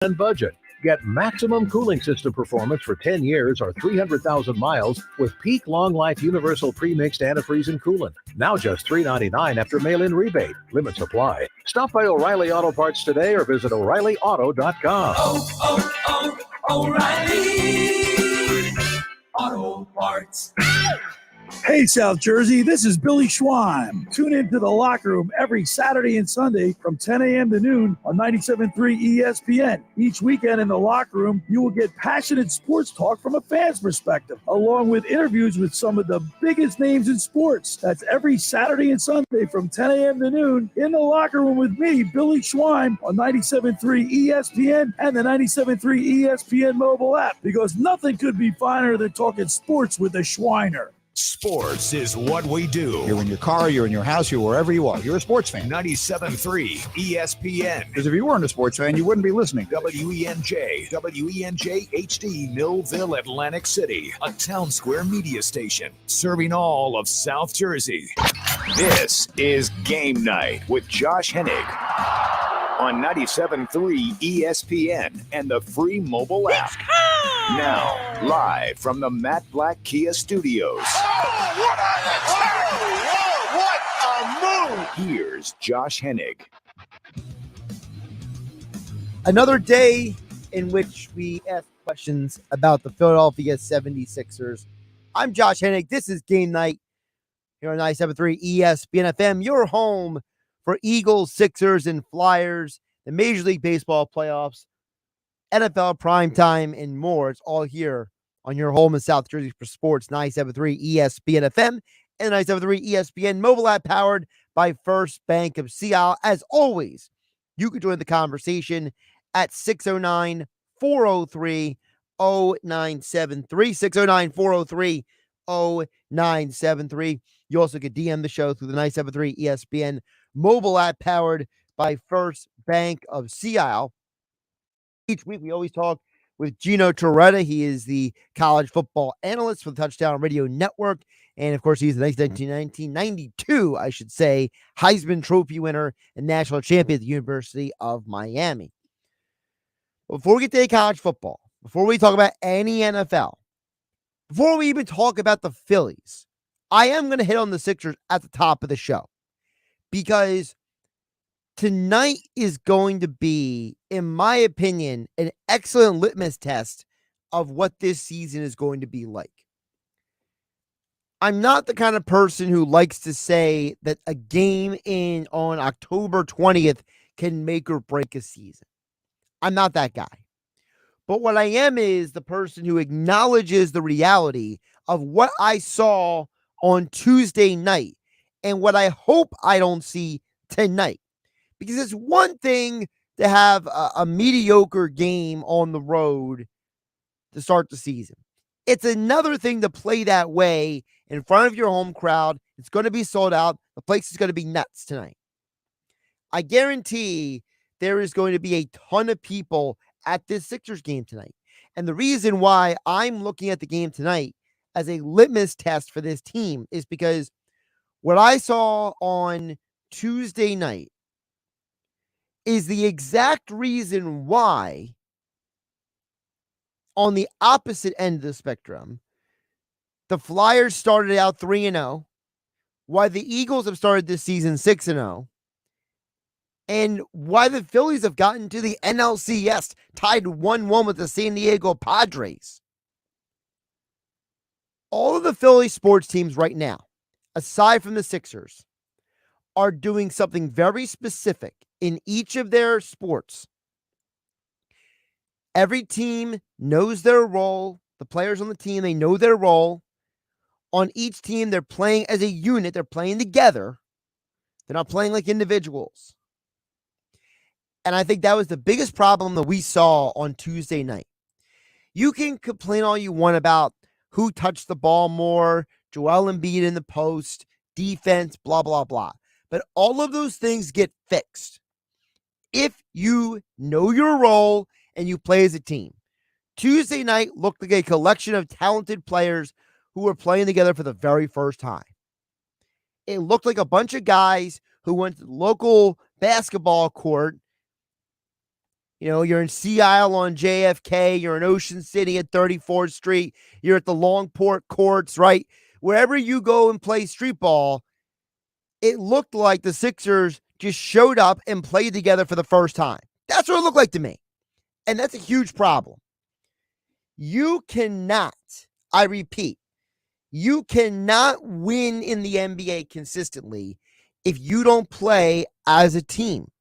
and budget. Get maximum cooling system performance for 10 years or 300,000 miles with Peak Long Life Universal Premixed Antifreeze and Coolant. Now just $3.99 after mail-in rebate. Limits apply. Stop by O'Reilly Auto Parts today or visit O'ReillyAuto.com. O'Reilly Auto Parts. Hey, South Jersey, this is Billy Schwein. Tune in to The Locker Room every Saturday and Sunday from 10 a.m. to noon on 97.3 ESPN. Each weekend in The Locker Room, you will get passionate sports talk from a fan's perspective, along with interviews with some of the biggest names in sports. That's every Saturday and Sunday from 10 a.m. to noon in The Locker Room with me, Billy Schwein, on 97.3 ESPN and the 97.3 ESPN mobile app, because nothing could be finer than talking sports with a Schweiner. Sports is what we do. You're in your car, you're in your house, you're wherever you are. You're a sports fan. 97.3 ESPN. Because if you weren't a sports fan, you wouldn't be listening. WENJ HD, Millville, Atlantic City. A town square media station serving all of South Jersey. This is Game Night with Josh Hennig on 97.3 ESPN and the free mobile app. Now, live from the Matt Black Kia Studios. What a move! Here's Josh Hennig. Another day in which we ask questions about the Philadelphia 76ers. I'm Josh Hennig. This is Game Night here on 97.3 ESPN FM, your home for Eagles, Sixers, and Flyers, the Major League Baseball playoffs, NFL primetime, and more. It's all here on your home in South Jersey for sports, 97.3 ESPN FM and 97.3 ESPN mobile app, powered by First Bank of Seattle. As always, you can join the conversation at 609-403-0973, 609-403-0973. You also can DM the show through the 97.3 ESPN mobile app, powered by First Bank of Seattle. Each week, we always talk with Gino Torretta. He is the college football analyst for the Touchdown Radio Network. And, of course, he's the 1992, I should say, Heisman Trophy winner and national champion at the University of Miami. Before we get to college football, before we talk about any NFL, before we even talk about the Phillies, I am going to hit on the Sixers at the top of the show, because tonight is going to be, in my opinion, an excellent litmus test of what this season is going to be like. I'm not the kind of person who likes to say that a game on October 20th can make or break a season. I'm not that guy. But what I am is the person who acknowledges the reality of what I saw on Tuesday night and what I hope I don't see tonight. Because it's one thing to have a mediocre game on the road to start the season. It's another thing to play that way in front of your home crowd. It's going to be sold out. The place is going to be nuts tonight. I guarantee there is going to be a ton of people at this Sixers game tonight. And the reason why I'm looking at the game tonight as a litmus test for this team is because what I saw on Tuesday night is the exact reason why, on the opposite end of the spectrum, the Flyers started out 3-0, why the Eagles have started this season 6-0, and why the Phillies have gotten to the NLCS, tied 1-1 with the San Diego Padres. All of the Philly sports teams right now, aside from the Sixers, are doing something very specific in each of their sports. Every team knows their role. The players on the team, they know their role. On each team, they're playing as a unit. They're playing together. They're not playing like individuals. And I think that was the biggest problem that we saw on Tuesday night. You can complain all you want about who touched the ball more, Joel Embiid in the post, defense, blah, blah, blah. But all of those things get fixed if you know your role and you play as a team. Tuesday night looked like a collection of talented players who were playing together for the very first time. It looked like a bunch of guys who went to the local basketball court You're in Sea Isle on JFK. You're in Ocean City at 34th Street. You're at the Longport Courts, right? Wherever you go and play street ball, it looked like the Sixers just showed up and played together for the first time. That's what it looked like to me. And that's a huge problem. You cannot, I repeat, you cannot win in the NBA consistently if you don't play as a team.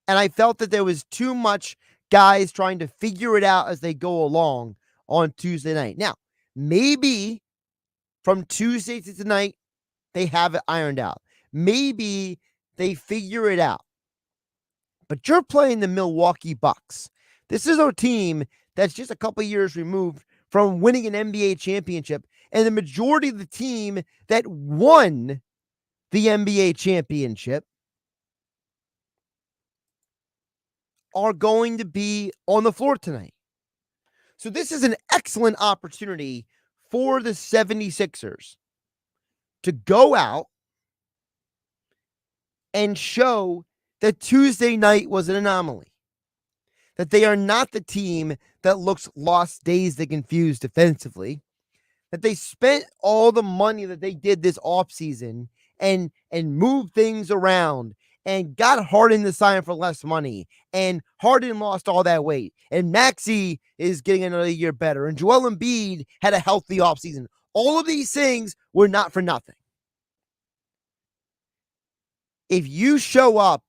And I felt that there was too much guys trying to figure it out as they go along on Tuesday night. Now, maybe from Tuesday to tonight, they have it ironed out. Maybe they figure it out. But you're playing the Milwaukee Bucks. This is a team that's just a couple years removed from winning an NBA championship. And the majority of the team that won the NBA championship are going to be on the floor tonight. So this is an excellent opportunity for the 76ers to go out and show that Tuesday night was an anomaly, that they are not the team that looks lost, dazed, and confused defensively, that they spent all the money that they did this offseason and moved things around and got Harden to sign for less money, and Harden lost all that weight, and Maxey is getting another year better, and Joel Embiid had a healthy offseason. All of these things were not for nothing. If you show up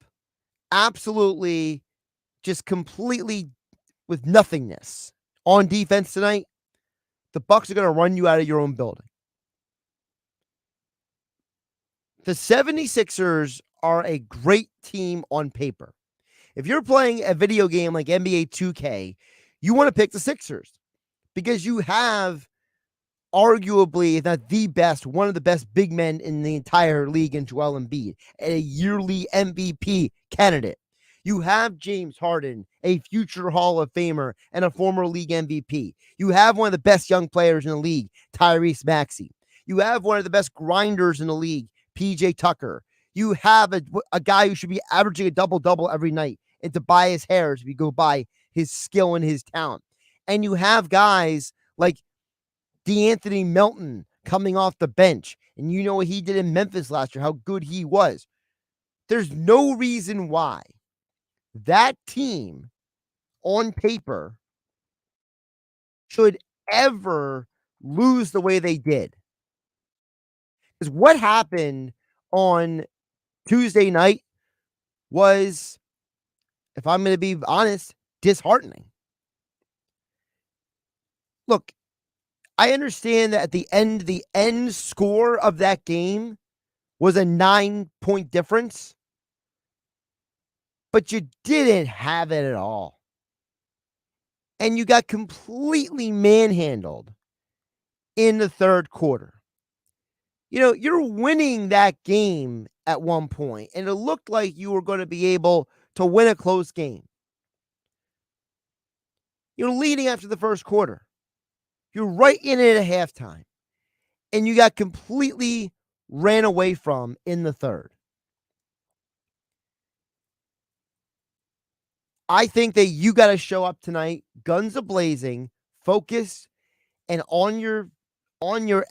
absolutely just completely with nothingness on defense tonight, the Bucks are going to run you out of your own building. The 76ers are a great team on paper. If you're playing a video game like NBA 2K, you want to pick the Sixers because you have arguably, if not the best, one of the best big men in the entire league in Joel Embiid, a yearly MVP candidate. You have James Harden, a future Hall of Famer and a former league MVP. You have one of the best young players in the league, Tyrese Maxey. You have one of the best grinders in the league, PJ Tucker. You have a guy who should be averaging a double-double every night, and Tobias Harris if you go by his skill and his talent. And you have guys like DeAnthony Melton coming off the bench, and you know what he did in Memphis last year, how good he was. There's no reason why that team on paper should ever lose the way they did. Because what happened on Tuesday night was, if I'm going to be honest, disheartening. Look, I understand that at the end score of that game was a 9-point difference, but you didn't have it at all. And you got completely manhandled in the third quarter. You're winning that game at one point, and it looked like you were going to be able to win a close game. You're leading after the first quarter. You're right in it at halftime, and you got completely ran away from in the third. I think that you got to show up tonight, guns a-blazing, focused, and on your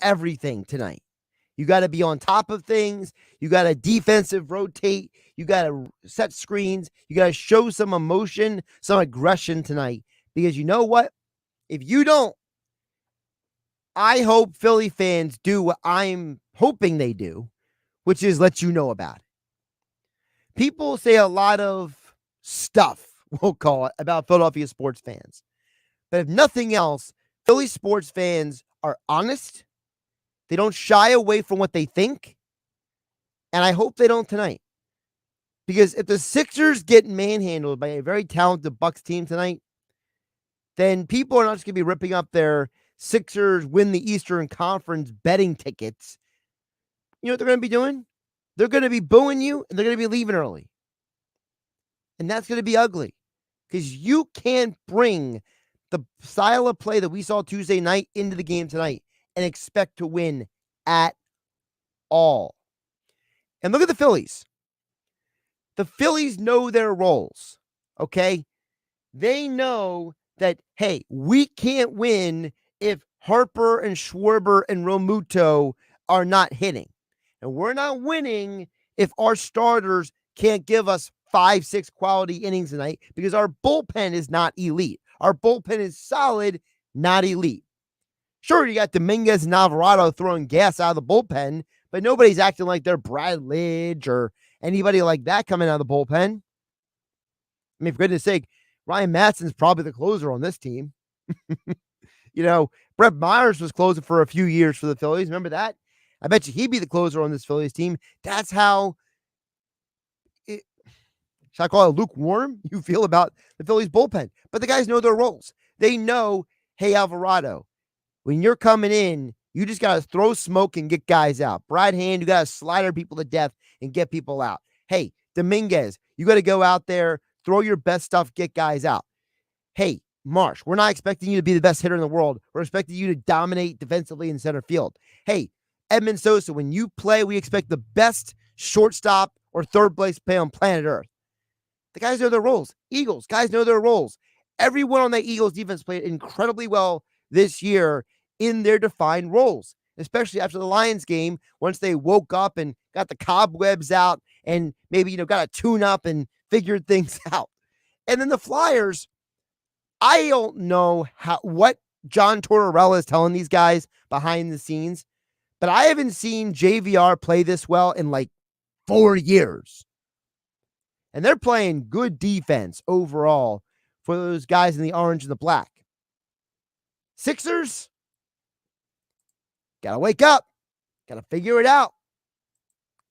everything tonight. You got to be on top of things. You got to defensive rotate. You got to set screens. You got to show some emotion, some aggression tonight. Because you know what? If you don't, I hope Philly fans do what I'm hoping they do, which is let you know about it. People say a lot of stuff, we'll call it, about Philadelphia sports fans. But if nothing else, Philly sports fans are honest. They don't shy away from what they think. And I hope they don't tonight. Because if the Sixers get manhandled by a very talented Bucks team tonight, then people are not just going to be ripping up their Sixers win the Eastern Conference betting tickets. You know what they're going to be doing? They're going to be booing you, and they're going to be leaving early. And that's going to be ugly. Because you can't bring the style of play that we saw Tuesday night into the game tonight and expect to win at all. And look at the Phillies. The Phillies know their roles, okay? They know that, hey, we can't win if Harper and Schwarber and Romuto are not hitting. And we're not winning if our starters can't give us 5-6 quality innings a night because our bullpen is not elite. Our bullpen is solid, not elite. Sure, you got Dominguez and Alvarado throwing gas out of the bullpen, but nobody's acting like they're Brad Lidge or anybody like that coming out of the bullpen. I mean, for goodness sake, Ryan Matson's probably the closer on this team. Brett Myers was closing for a few years for the Phillies. Remember that? I bet you he'd be the closer on this Phillies team. That's how, should I call it lukewarm, you feel about the Phillies bullpen. But the guys know their roles. They know, hey, Alvarado, when you're coming in, you just got to throw smoke and get guys out. Brad Hand, you got to slider people to death and get people out. Hey, Dominguez, you got to go out there, throw your best stuff, get guys out. Hey, Marsh, we're not expecting you to be the best hitter in the world. We're expecting you to dominate defensively in center field. Hey, Edmund Sosa, when you play, we expect the best shortstop or third base play on planet Earth. The guys know their roles. Eagles, guys know their roles. Everyone on the Eagles defense played incredibly well this year in their defined roles, especially after the Lions game, once they woke up and got the cobwebs out and maybe, got a tune up and figured things out. And then the Flyers, I don't know what John Torretta is telling these guys behind the scenes, but I haven't seen JVR play this well in like 4 years. And they're playing good defense overall for those guys in the orange and the black. Sixers, gotta wake up. Gotta figure it out.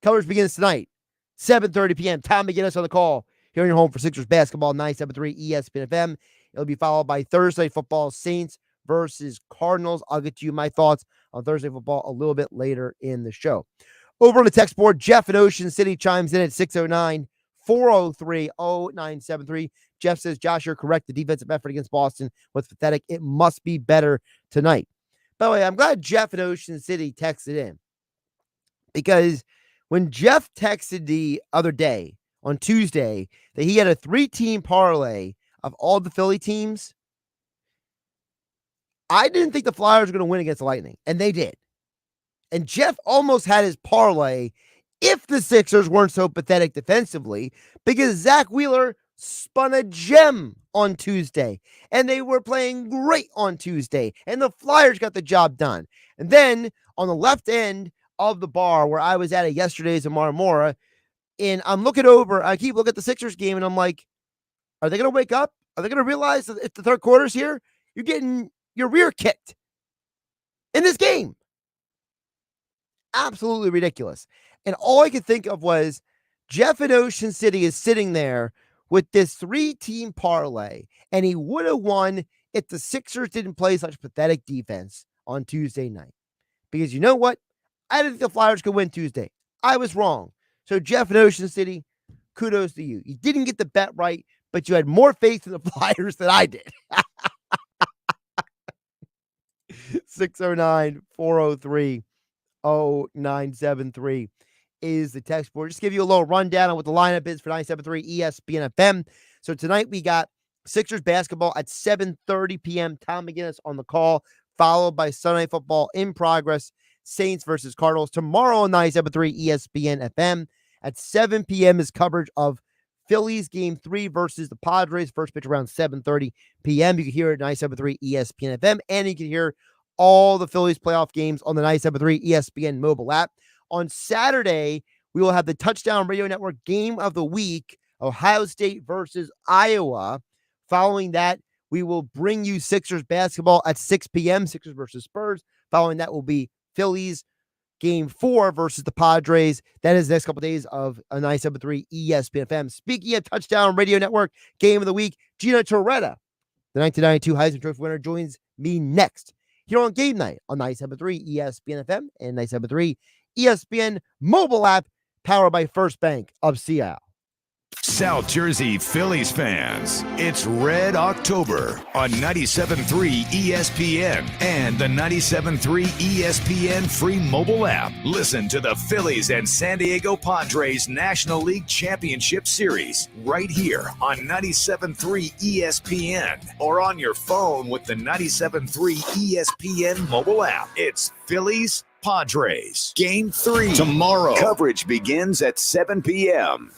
Coverage begins tonight, 7:30 p.m. Time to get us on the call here in your home for Sixers basketball, 97.3 ESPN FM. It'll be followed by Thursday football, Saints versus Cardinals. I'll get to you my thoughts on Thursday football a little bit later in the show. Over on the text board, Jeff in Ocean City chimes in at 609-403-0973. Jeff says, Josh, you're correct. The defensive effort against Boston was pathetic. It must be better tonight. By the way, I'm glad Jeff in Ocean City texted in, because when Jeff texted the other day on Tuesday that he had a 3-team parlay of all the Philly teams, I didn't think the Flyers were going to win against the Lightning, and they did. And Jeff almost had his parlay if the Sixers weren't so pathetic defensively, because Zach Wheeler spun a gem on Tuesday, and they were playing great on Tuesday, and the Flyers got the job done. And then on the left end of the bar where I was at yesterday's in Marmora, and I'm looking over, I keep looking at the Sixers game, and I'm like, are they going to wake up? Are they going to realize that if the third quarter's here, you're getting your rear kicked in this game? Absolutely ridiculous. And all I could think of was Jeff in Ocean City is sitting there with this 3-team parlay, and he would have won if the Sixers didn't play such pathetic defense on Tuesday night. Because you know what? I didn't think the Flyers could win Tuesday. I was wrong. So Jeff in Ocean City, kudos to you. You didn't get the bet right, but you had more faith in the Flyers than I did. 609-403-0973 is the text board. Just give you a little rundown on what the lineup is for 97.3 ESPN FM. So tonight we got Sixers basketball at 7:30 p.m. Tom McGinnis on the call, followed by Sunday football in progress, Saints versus Cardinals. Tomorrow on 97.3 ESPN FM at 7 p.m. is coverage of Phillies game 3 versus the Padres. First pitch around 7:30 p.m. You can hear it at 97.3 ESPN FM, and you can hear all the Phillies playoff games on the 97.3 ESPN mobile app. On Saturday, we will have the Touchdown Radio Network Game of the Week, Ohio State versus Iowa. Following that, we will bring you Sixers basketball at 6 p.m., Sixers versus Spurs. Following that will be Phillies Game 4 versus the Padres. That is the next couple of days of a 97.3 ESPN FM. Speaking of Touchdown Radio Network Game of the Week, Gino Torretta, the 1992 Heisman Trophy winner, joins me next here on Game Night on 97.3 ESPN FM and 97.3 ESPN mobile app, powered by First Bank of Seattle. South Jersey Phillies fans, it's Red October on 97.3 ESPN and the 97.3 ESPN free mobile app. Listen to the Phillies and San Diego Padres National League Championship Series right here on 97.3 ESPN or on your phone with the 97.3 ESPN mobile app. It's Phillies Padres Game 3 tomorrow. Coverage begins at 7 p.m.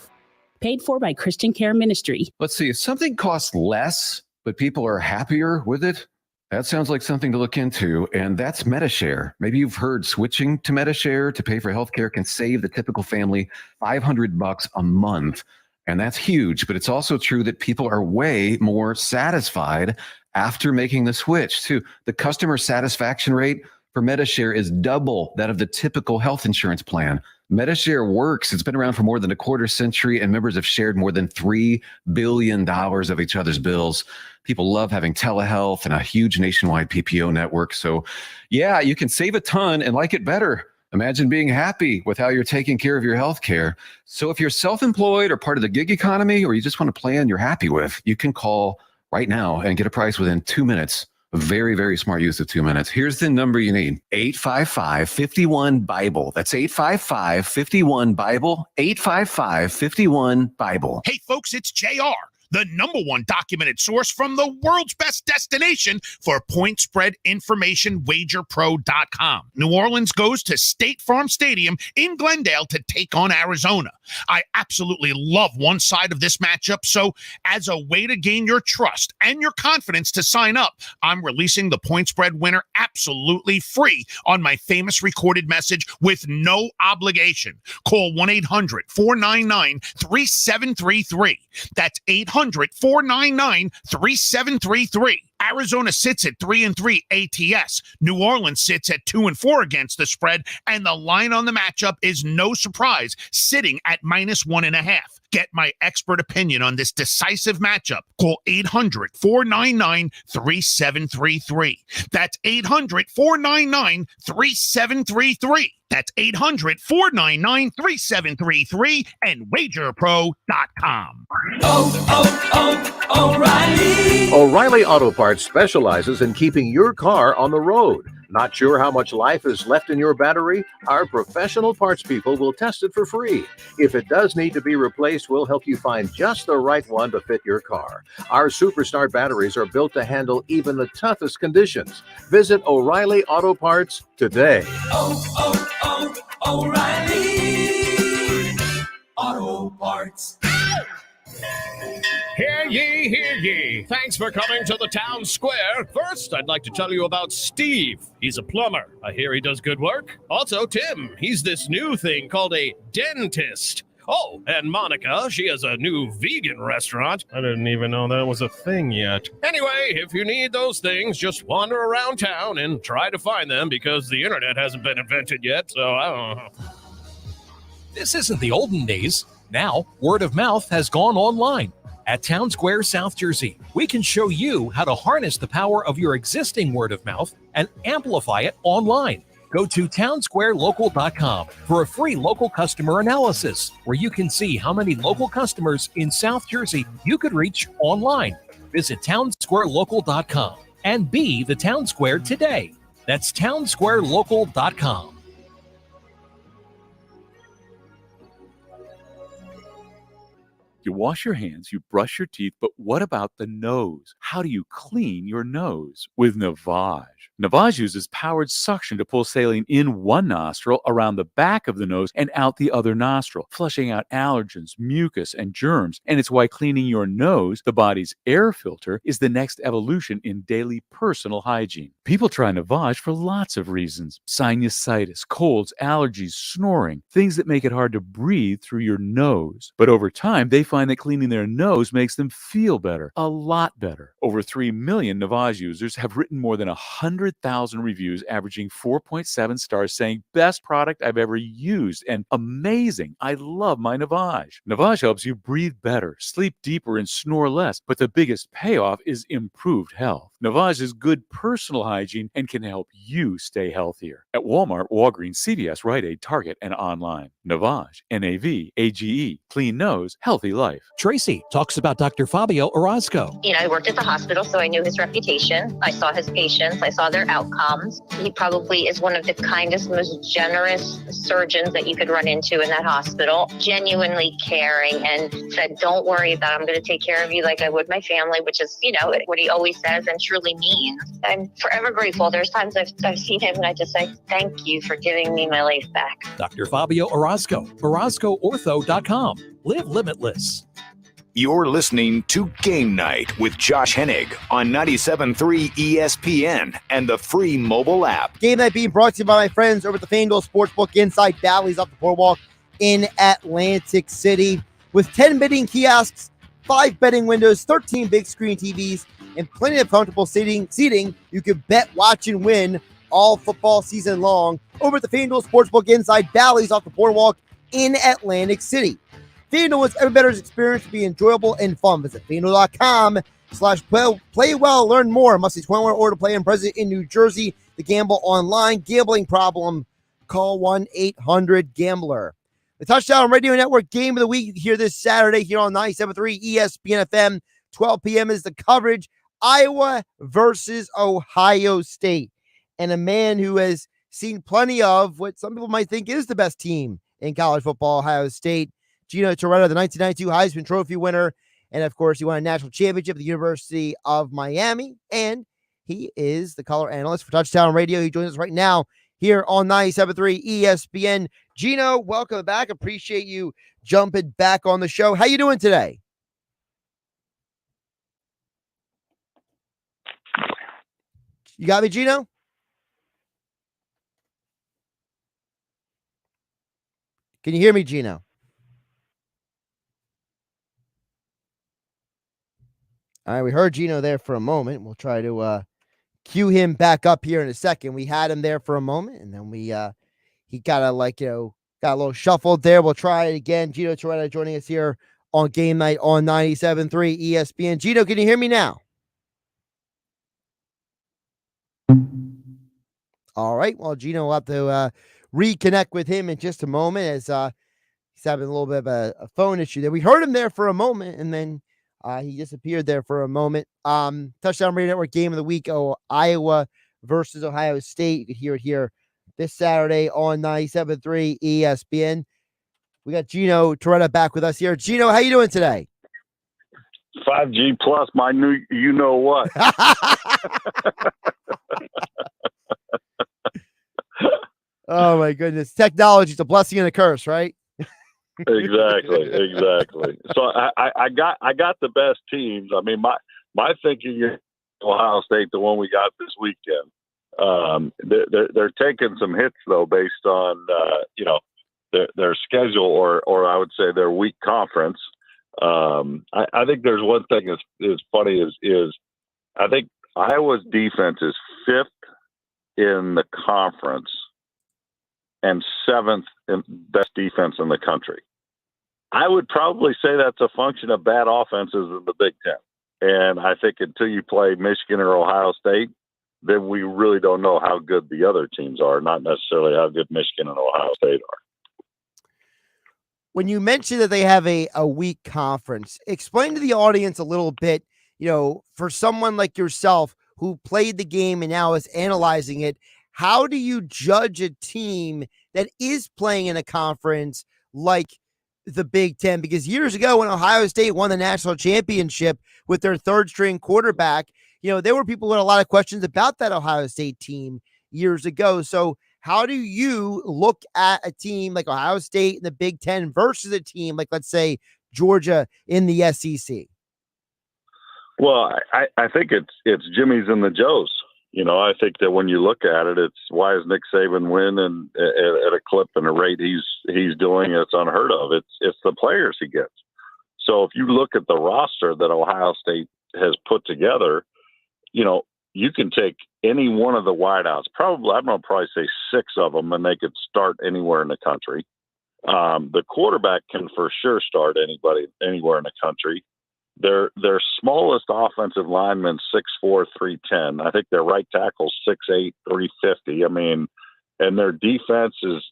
Paid for by Christian Care Ministry. Let's see, if something costs less, but people are happier with it, that sounds like something to look into, and that's MediShare. Maybe you've heard switching to MediShare to pay for healthcare can save the typical family $500 a month, and that's huge, but it's also true that people are way more satisfied after making the switch, too. The customer satisfaction rate for MediShare is double that of the typical health insurance plan. MediShare works. It's been around for more than a quarter century, and members have shared more than $3 billion of each other's bills. People love having telehealth and a huge nationwide PPO network. So, yeah, you can save a ton and like it better. Imagine being happy with how you're taking care of your health care. So if you're self-employed or part of the gig economy, or you just want a plan you're happy with, you can call right now and get a price within 2 minutes. Very, very smart use of 2 minutes. Here's the number you need. 855-51-BIBLE. That's 855-51-BIBLE. 855-51-BIBLE. Hey, folks, it's JR, the #1 documented source from the world's best destination for point spread information, wagerpro.com. New Orleans goes to State Farm Stadium in Glendale to take on Arizona. I absolutely love one side of this matchup, so as a way to gain your trust and your confidence to sign up, I'm releasing the point spread winner absolutely free on my famous recorded message with no obligation. Call 1-800-499-3733. That's 800-499-3733. Arizona sits at 3-3 ATS. New Orleans sits at 2-4 against the spread, and the line on the matchup is no surprise, sitting at -1.5. Get my expert opinion on this decisive matchup. Call 800-499-3733. That's 800-499-3733. That's 800-499-3733 and wagerpro.com. O'Reilly. O'Reilly Auto Parts specializes in keeping your car on the road. Not sure how much life is left in your battery? Our professional parts people will test it for free. If it does need to be replaced, we'll help you find just the right one to fit your car. Our Superstar batteries are built to handle even the toughest conditions. Visit O'Reilly Auto Parts today. O'Reilly Auto Parts. Hear ye, hear ye. Thanks for coming to the town square. First, I'd like to tell you about Steve. He's a plumber. I hear he does good work. Also, Tim. He's this new thing called a dentist. Oh, and Monica, she has a new vegan restaurant. I didn't even know that was a thing yet. Anyway, if you need those things, just wander around town and try to find them because the internet hasn't been invented yet, so I don't know. This isn't the olden days. Now, word of mouth has gone online. At Town Square, South Jersey, we can show you how to harness the power of your existing word of mouth and amplify it online. Go to townsquarelocal.com for a free local customer analysis, where you can see how many local customers in South Jersey you could reach online. Visit townsquarelocal.com and be the Town Square today. That's townsquarelocal.com. You wash your hands, you brush your teeth, but what about the nose? How do you clean your nose? With Navage. Navage uses powered suction to pull saline in one nostril, around the back of the nose, and out the other nostril, flushing out allergens, mucus, and germs. And it's why cleaning your nose, the body's air filter, is the next evolution in daily personal hygiene. People try Navage for lots of reasons. Sinusitis, colds, allergies, snoring, things that make it hard to breathe through your nose. But over time, they find that cleaning their nose makes them feel better, a lot better. Over 3 million Navage users have written more than 100,000 reviews, averaging 4.7 stars, saying, "Best product I've ever used," and "Amazing, I love my Navage." Navage helps you breathe better, sleep deeper, and snore less, but the biggest payoff is improved health. Navage is good personal hygiene and can help you stay healthier. At Walmart, Walgreens, CVS, Rite Aid, Target, and online. Navage, Navage, clean nose, healthy life. life. Tracy talks about Dr. Fabio Orozco. I worked at the hospital, so I knew his reputation. I saw his patients. I saw their outcomes. He probably is one of the kindest, most generous surgeons that you could run into in that hospital. Genuinely caring and said, don't worry about it. I'm going to take care of you like I would my family, which is, what he always says and truly means. I'm forever grateful. There's times I've seen him and I just say, thank you for giving me my life back. Dr. Fabio Orozco, OrozcoOrtho.com. Live limitless. You're listening to Game Night with Josh Hennig on 97.3 ESPN and the free mobile app. Game Night being brought to you by my friends over at the FanDuel Sportsbook inside Bally's off the boardwalk in Atlantic City. With 10 betting kiosks, 5 betting windows, 13 big screen TVs, and plenty of comfortable seating, you can bet, watch, and win all football season long over at the FanDuel Sportsbook inside Bally's off the boardwalk in Atlantic City. FanDuel wants every bettor's experience to be enjoyable and fun. Visit FanDuel.com/play well. Learn more. Must be 21 or to play and present in New Jersey. The Gamble Online. Gambling problem? Call 1-800-GAMBLER. The Touchdown Radio Network Game of the Week here this Saturday here on 97.3 ESPN FM. 12 p.m. is the coverage. Iowa versus Ohio State. And a man who has seen plenty of what some people might think is the best team in college football, Ohio State. Gino Torretta, the 1992 Heisman Trophy winner. And, of course, he won a national championship at the University of Miami. And he is the color analyst for Touchdown Radio. He joins us right now here on 97.3 ESPN. Gino, welcome back. Appreciate you jumping back on the show. How you doing today? You got me, Gino? Can you hear me, Gino? All right, we heard Gino there for a moment. We'll try to cue him back up here in a second. We had him there for a moment, and then he got a little shuffled there. We'll try it again. Gino Torretta joining us here on Game Night on 97.3 ESPN. Gino, can you hear me now? All right. Well, Gino will have to reconnect with him in just a moment as he's having a little bit of a phone issue there. We heard him there for a moment, and then he disappeared there for a moment. Touchdown Radio Network Game of the Week, Iowa versus Ohio State. You could hear it here this Saturday on 97.3 ESPN. We got Gino Torretta back with us here. Gino, how you doing today? 5G plus my new you know what. Oh my goodness. Technology is a blessing and a curse, right? Exactly. So I got the best teams. I mean, my thinking is Ohio State, the one we got this weekend. They're taking some hits though, based on their schedule or I would say their weak conference. I think there's one thing is funny is I think Iowa's defense is 5th in the conference and 7th in best defense in the country. I would probably say that's a function of bad offenses in the Big Ten. And I think until you play Michigan or Ohio State, then we really don't know how good the other teams are, not necessarily how good Michigan and Ohio State are. When you mentioned that they have a weak conference, explain to the audience a little bit, for someone like yourself who played the game and now is analyzing it, how do you judge a team that is playing in a conference like the Big Ten? Because years ago when Ohio State won the national championship with their 3rd string quarterback, there were people with a lot of questions about that Ohio State team years ago. So how do you look at a team like Ohio State in the Big Ten versus a team like, let's say, Georgia in the SEC? Well, I think it's Jimmy's and the Joes. I think that when you look at it, it's why is Nick Saban winning at a clip and a rate he's doing? It's unheard of. It's the players he gets. So if you look at the roster that Ohio State has put together, you can take any one of the wideouts. Probably, I'm going to probably say 6 of them, and they could start anywhere in the country. The quarterback can for sure start anywhere in the country. Their smallest offensive lineman 6'4", 310. I think their right tackle 6'8", 350. I mean, and their defense is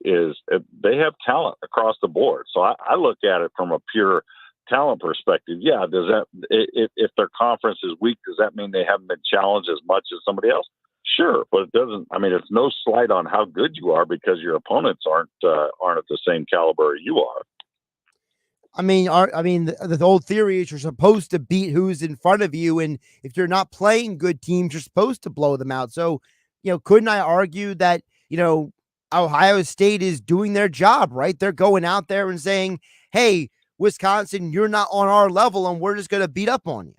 they have talent across the board. So I look at it from a pure talent perspective, yeah, does that if their conference is weak, does that mean they haven't been challenged as much as somebody else? Sure, but it doesn't. I mean, it's no slight on how good you are because your opponents aren't at the same caliber you are. I mean, the old theory is you're supposed to beat who's in front of you, and if you're not playing good teams, you're supposed to blow them out. So, couldn't I argue that Ohio State is doing their job, right? They're going out there and saying, "Hey, Wisconsin, you're not on our level, and we're just going to beat up on you."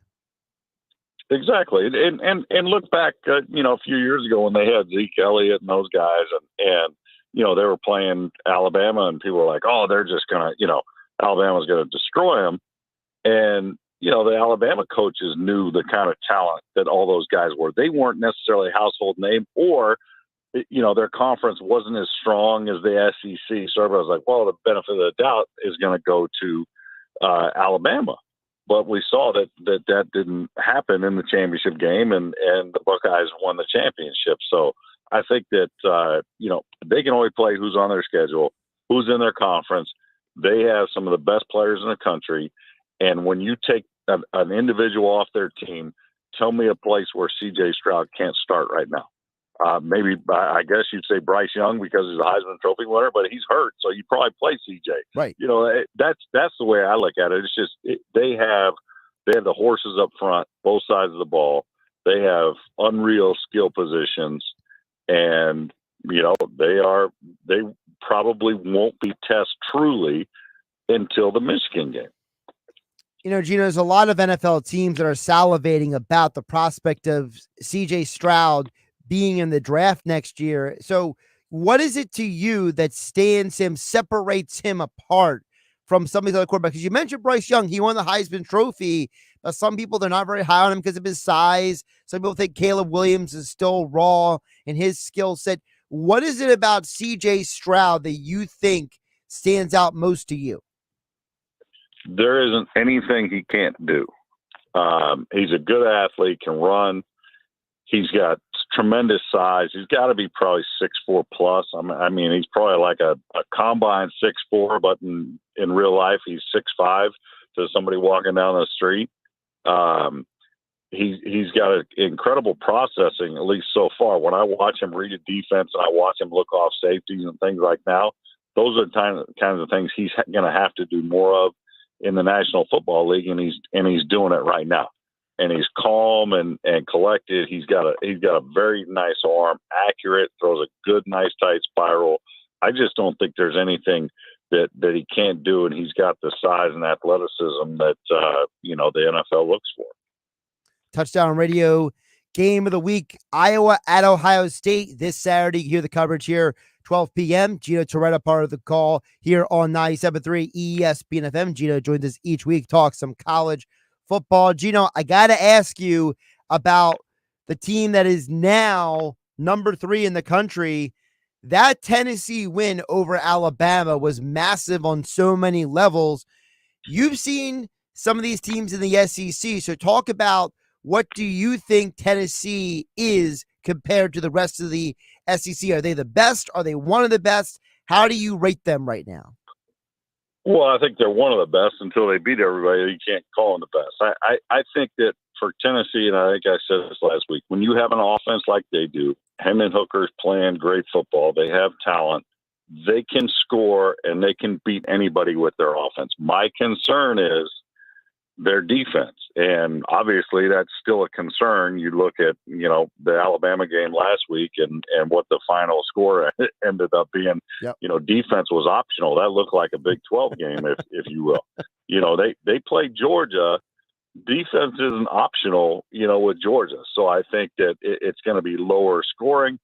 Exactly, and look back, a few years ago when they had Zeke Elliott and those guys, and they were playing Alabama, and people were like, "Oh, they're just gonna, Alabama's going to destroy them." And, the Alabama coaches knew the kind of talent that all those guys were. They weren't necessarily a household name, or, their conference wasn't as strong as the SEC. So everybody was like, well, the benefit of the doubt is going to go to Alabama. But we saw that didn't happen in the championship game, and the Buckeyes won the championship. So I think that, they can only play who's on their schedule, who's in their conference. They have some of the best players in the country. And when you take an individual off their team, tell me a place where C.J. Stroud can't start right now. Maybe, I guess you'd say Bryce Young because he's a Heisman Trophy winner, but he's hurt, so you probably play C.J. Right. That's the way I look at it. It's just they have the horses up front, both sides of the ball. They have unreal skill positions, and they probably won't be tested truly until the Michigan game. Gino, there's a lot of NFL teams that are salivating about the prospect of C.J. Stroud being in the draft next year. So what is it to you that separates him apart from some of these other quarterbacks? Because you mentioned Bryce Young. He won the Heisman Trophy. But some people, they're not very high on him because of his size. Some people think Caleb Williams is still raw in his skill set. What is it about C.J. Stroud that you think stands out most to you? There isn't anything he can't do. He's a good athlete, can run. He's got tremendous size. He's got to be probably 6'4" plus. I mean, he's probably like a combine 6'4", but in real life, he's 6'5" to somebody walking down the street. He's got incredible processing, at least so far. When I watch him read a defense and I watch him look off safeties and things like now, those are the kinds of things he's going to have to do more of in the National Football League, and he's doing it right now. And he's calm and collected. He's got a very nice arm, accurate, throws a good, nice, tight spiral. I just don't think there's anything that he can't do, and he's got the size and athleticism that the NFL looks for. Touchdown Radio game of the week, Iowa at Ohio State this Saturday. You hear the coverage here, 12 p.m. Gino Torretta, part of the call here on 97.3 ESPN FM. Gino joins us each week, talks some college football. Gino, I got to ask you about the team that is now number 3 in the country. That Tennessee win over Alabama was massive on so many levels. You've seen some of these teams in the SEC, so talk about what do you think Tennessee is compared to the rest of the SEC? Are they the best? Are they one of the best? How do you rate them right now? Well, I think they're one of the best until they beat everybody. You can't call them the best. I think that for Tennessee, and I think I said this last week, when you have an offense like they do, Hendon Hooker's playing great football, they have talent, they can score, and they can beat anybody with their offense. My concern is their defense. And obviously that's still a concern. You look at, the Alabama game last week and what the final score ended up being. Yep. Defense was optional. That looked like a Big 12 game, if you will. They played Georgia. Defense isn't optional, with Georgia. So I think that it's going to be lower scoring.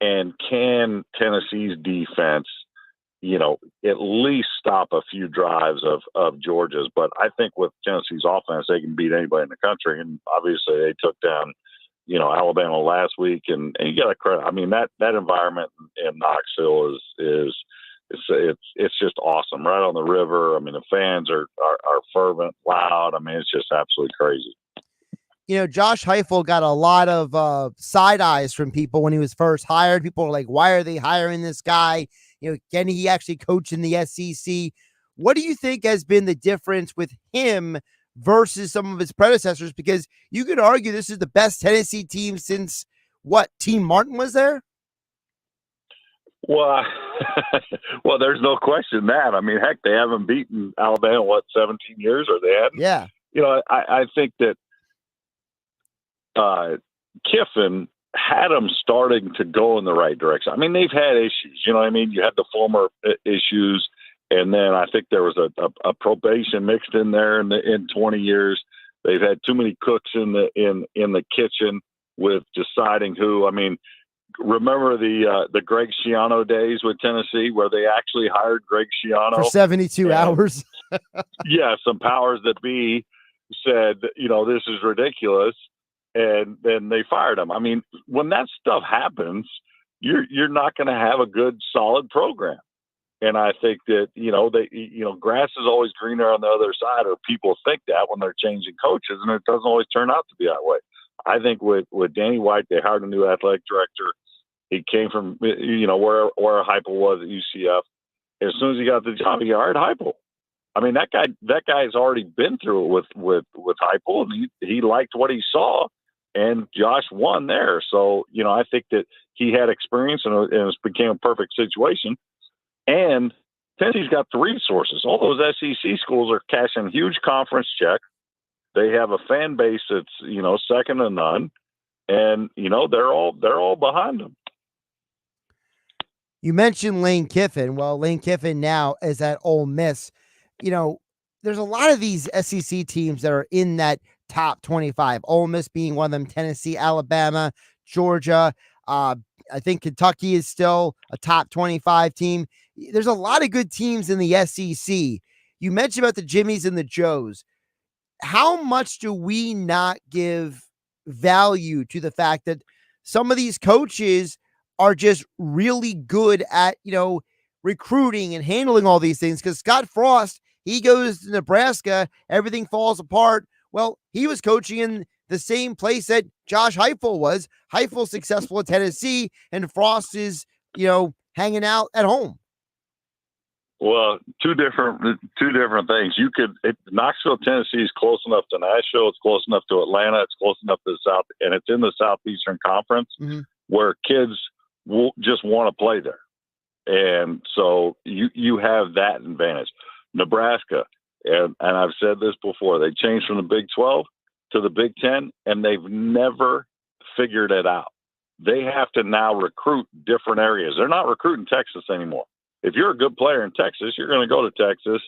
And can Tennessee's defense, at least stop a few drives of Georgia's. But I think with Tennessee's offense, they can beat anybody in the country. And obviously they took down, Alabama last week. And you got to credit. I mean, that environment in Knoxville is it's just awesome. Right on the river. I mean, the fans are fervent, loud. I mean, it's just absolutely crazy. Josh Heupel got a lot of side eyes from people when he was first hired. People were like, why are they hiring this guy? Can he actually coach in the SEC? What do you think has been the difference with him versus some of his predecessors? Because you could argue this is the best Tennessee team since what, Team Martin was there? Well, well, there's no question that. I mean, heck, they haven't beaten Alabama in 17 years, or they hadn't. Yeah. You know, I think that Kiffin had them starting to go in the right direction. I mean, they've had issues. You know what I mean? You had the former issues, and then I think there was a probation mixed in there in 20 years. They've had too many cooks in the kitchen with deciding who. I mean, remember the Greg Schiano days with Tennessee, where they actually hired Greg Schiano For 72 hours. Yeah, some powers that be said, you know, this is ridiculous, and then they fired him. I mean, when that stuff happens, you're not going to have a good, solid program. And I think that, grass is always greener on the other side, or people think that when they're changing coaches, and it doesn't always turn out to be that way. I think with Danny White, they hired a new athletic director. He came from, where Heupel was at UCF. As soon as he got the job, he hired Heupel. I mean, that guy's already been through it with Heupel, and he liked what he saw, and Josh won there. So, I think that he had experience, and it became a perfect situation. And Tennessee's got the resources. All those SEC schools are cashing huge conference checks. They have a fan base that's, second to none, and they're all behind them. You mentioned Lane Kiffin. Well, Lane Kiffin now is at Ole Miss. There's a lot of these SEC teams that are in that top 25. Ole Miss being one of them. Tennessee, Alabama, Georgia. I think Kentucky is still a top 25 team. There's a lot of good teams in the SEC. You mentioned about the Jimmies and the Joes. How much do we not give value to the fact that some of these coaches are just really good at, recruiting and handling all these things? Because Scott Frost, he goes to Nebraska, everything falls apart. Well, he was coaching in the same place that Josh Heupel was. Heupel's successful at Tennessee, and Frost is, hanging out at home. Well, two different things. Knoxville, Tennessee is close enough to Nashville. It's close enough to Atlanta. It's close enough to the South, and it's in the Southeastern Conference, where kids will just want to play there. And so you have that advantage. Nebraska, and I've said this before, they changed from the Big 12 to the Big 10, and they've never figured it out. They have to now recruit different areas. They're not recruiting Texas anymore. If you're a good player in Texas, you're going to go to Texas,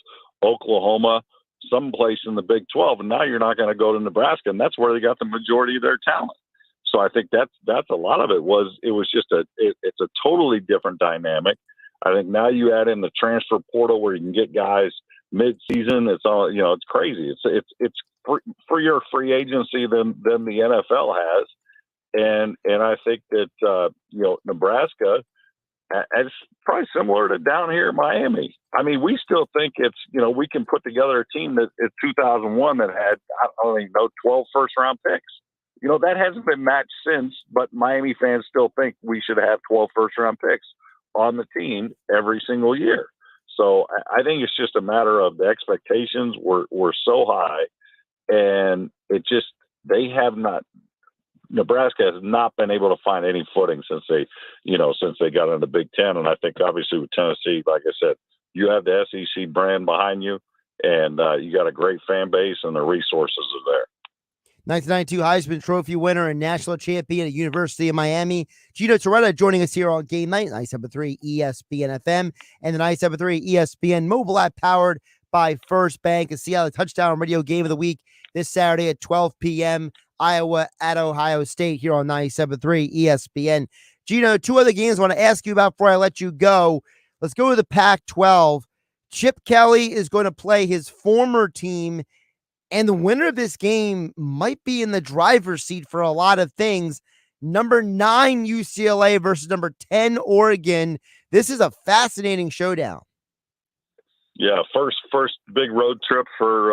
Oklahoma, someplace in the Big 12, and now you're not going to go to Nebraska, and that's where they got the majority of their talent. So I think that's a lot of it. It's a totally different dynamic. I think now you add in the transfer portal where you can get guys mid-season. It's all, it's crazy. It's for your free agency than the NFL has, and I think that Nebraska. It's probably similar to down here in Miami. I mean, we still think it's, we can put together a team that in 2001 that had, 12 first-round picks. That hasn't been matched since, but Miami fans still think we should have 12 first-round picks on the team every single year. So I think it's just a matter of the expectations were so high, and Nebraska has not been able to find any footing since they got into the Big Ten. And I think obviously with Tennessee, like I said, you have the SEC brand behind you, and you got a great fan base, and the resources are there. 1992 Heisman Trophy winner and national champion at University of Miami, Gino Torretta, joining us here on Game Night, 97.3 ESPN FM, and the 97.3 ESPN mobile app powered by First Bank. And see how the touchdown radio game of the week this Saturday at 12 p.m. Iowa at Ohio State here on 97.3 ESPN. Gino, two other games I want to ask you about before I let you go. Let's go to the Pac-12. Chip Kelly is going to play his former team, and the winner of this game might be in the driver's seat for a lot of things. Number 9 UCLA versus number 10 Oregon. This is a fascinating showdown. Yeah, first big road trip for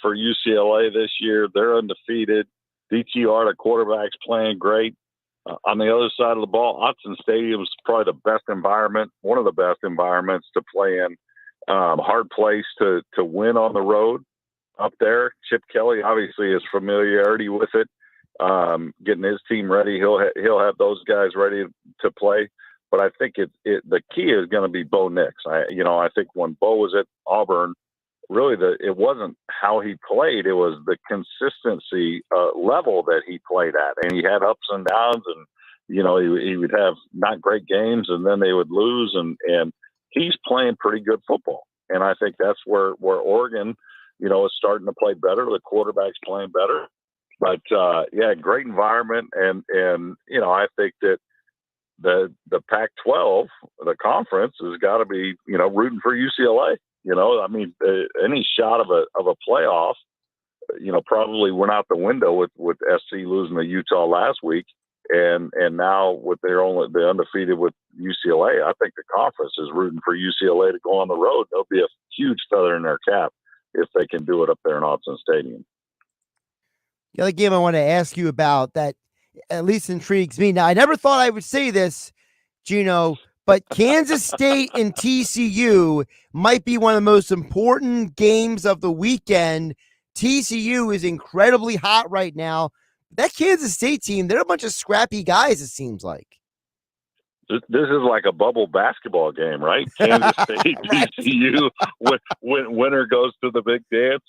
UCLA this year. They're undefeated. DTR, the quarterback's playing great. On the other side of the ball, Autzen Stadium is probably the best environment, one of the best environments to play in hard place to win on the road up there. Chip Kelly obviously has familiarity with it. Getting his team ready, he'll have those guys ready to play. But I think the key is going to be Bo Nix. I think when Bo was at Auburn, really it wasn't how he played; it was the consistency level that he played at, and he had ups and downs, and he would have not great games, and then they would lose, and he's playing pretty good football, and I think that's where Oregon, is starting to play better. The quarterback's playing better, but great environment, and I think that the Pac-12, the conference, has got to be rooting for UCLA. Any shot of a playoff, probably went out the window with SC losing to Utah last week, and now with they're undefeated with UCLA. I think the conference is rooting for UCLA to go on the road. There'll be a huge feather in their cap if they can do it up there in Autzen Stadium. The other game I want to ask you about that at least intrigues me. Now, I never thought I would say this, Gino, but Kansas State and TCU might be one of the most important games of the weekend. TCU is incredibly hot right now. That Kansas State team, they're a bunch of scrappy guys, it seems like. This is like a bubble basketball game, right? Kansas State, TCU, winner goes to the big dance.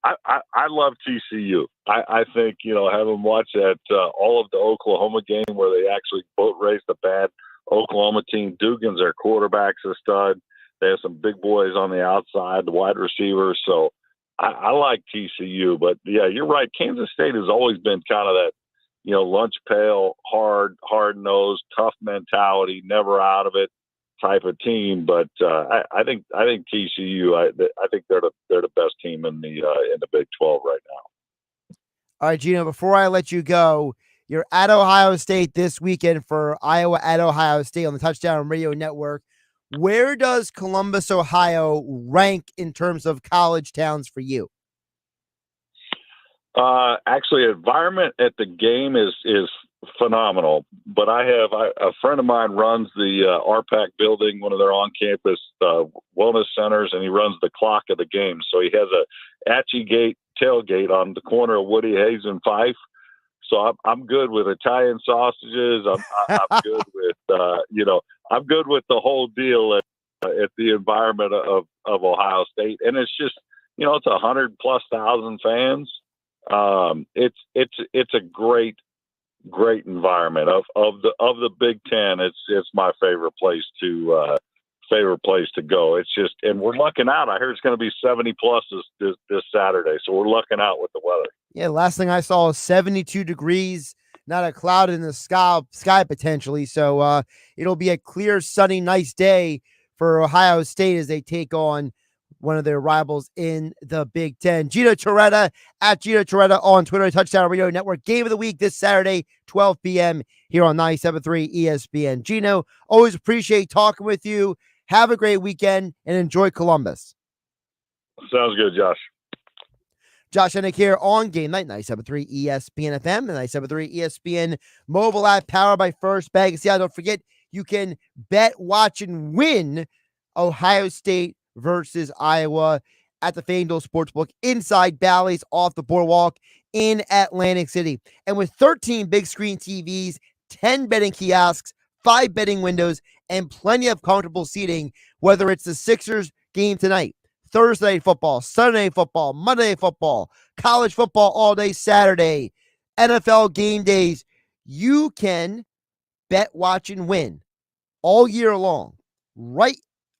I love TCU. I think, having watched all of the Oklahoma game where they actually boat raced a bad Oklahoma team. Dugan's their quarterback's a stud. They have some big boys on the outside, the wide receivers. So I like TCU. But, yeah, you're right. Kansas State has always been kind of that, lunch pail, hard-nosed, tough mentality, never out of it type of team. But I think TCU. I think they're the best team in the Big 12 right now. All right, Gino. Before I let you go, you're at Ohio State this weekend for Iowa at Ohio State on the Touchdown Radio Network. Where does Columbus, Ohio, rank in terms of college towns for you? Actually, environment at the game is phenomenal. But I have a friend of mine runs the RPAC building, one of their on-campus wellness centers, and he runs the clock of the game. So he has a Atchie Gate tailgate on the corner of Woody Hayes and Fife. So I'm good with Italian sausages. I'm good with I'm good with the whole deal at the environment of Ohio State, and it's just it's 100,000+ fans. It's a great environment of the Big Ten. It's my favorite place to go. It's just, and we're lucking out. I heard it's going to be 70+ this Saturday, so we're lucking out with the weather. Yeah, last thing I saw was 72 degrees, not a cloud in the sky potentially. So it'll be a clear, sunny, nice day for Ohio State as they take on one of their rivals in the Big Ten. Gino Torretta at Gino Torretta on Twitter, Touchdown Radio Network. Game of the week this Saturday, 12 p.m. here on 97.3 ESPN. Gino, always appreciate talking with you. Have a great weekend and enjoy Columbus. Sounds good, Josh. Josh Hennig here on GameNight, 97.3 ESPN FM, and 97.3 ESPN mobile app powered by First Bank. See, don't forget, you can bet, watch, and win Ohio State versus Iowa at the FanDuel Sportsbook inside Bally's off the boardwalk in Atlantic City. And with 13 big screen TVs, 10 betting kiosks, 5 betting windows, and plenty of comfortable seating, whether it's the Sixers game tonight, Thursday night football, Sunday night football, Monday night football, college football all day Saturday, NFL game days, you can bet, watch, and win all year long right